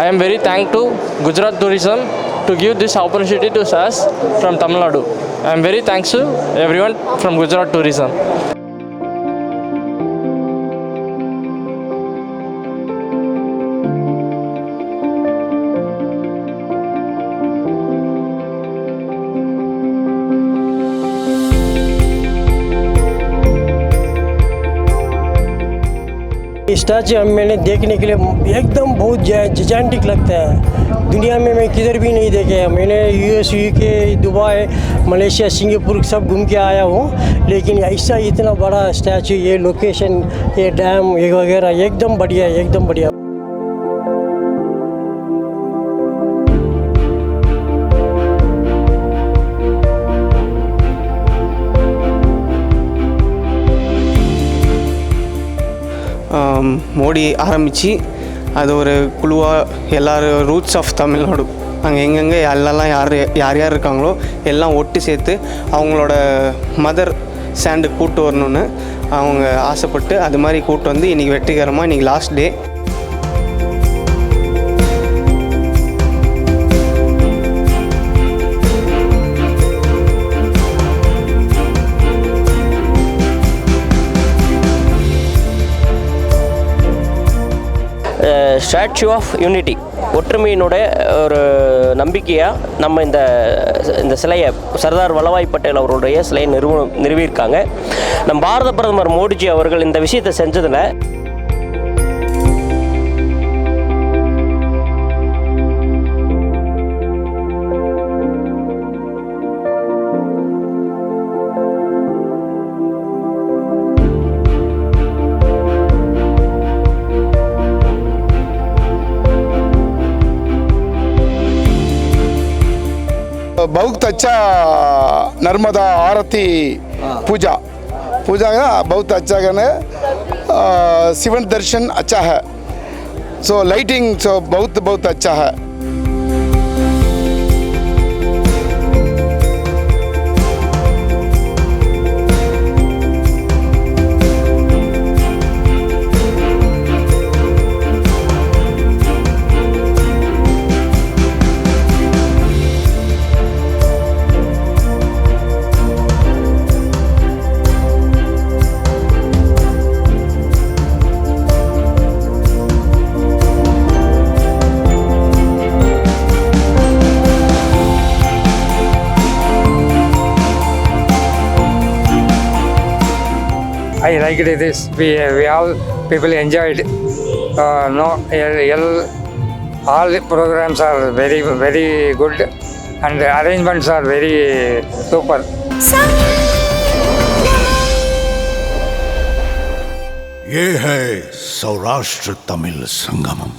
I am very thankful to Gujarat Tourism to give this opportunity to us from Tamil Nadu. I am very thankful to everyone from Gujarat Tourism. Statue मैंने देखने के लिए एकदम बहुत जिजांटिक लगता है। दुनिया में मैं किधर भी नहीं देखे। मैंने US, UK, Dubai, Malaysia, Singapore सब घूम के आया हूँ, लेकिन ऐसा इतना बड़ा स्टैचू, ये लोकेशन, ये डैम, ये वगैरह एकदम बढ़िया है, एकदम बढ़िया। மோடி ஆரம்பித்து அது ஒரு குழுவாக எல்லோரும் ரூட்ஸ் ஆஃப் தமிழ்நாடு அங்கே எங்கெங்கே எல்லாம் யார் இருக்காங்களோ எல்லாம் ஒட்டு சேர்த்து அவங்களோட மதர் சாண்டு கூட்டு வரணுன்னு அவங்க ஆசைப்பட்டு அது மாதிரி கூட்டு வந்து இன்றைக்கி வெற்றிகரமாக இன்றைக்கி last day. Statue of unity, ஒற்றுமையினுடைய ஒரு நம்பிக்கையாக நம்ம இந்த சிலையை சர்தார் வல்லபாய் பட்டேல் அவருடைய சிலையை நிறுவியிருக்காங்க. நம்ம பாரத பிரதமர் மோடிஜி அவர்கள் இந்த விஷயத்தை செஞ்சதில் बहुत अच्छा नर्मदा आरती पूजा का बहुत अच्छा करना है। शिवन दर्शन अच्छा है, सो लाइटिंग सो बहुत अच्छा है। I liked this. We all people enjoyed. All the programs are very good, and the arrangements are very super. ये है सौराष्ट्र तमिल संगमम।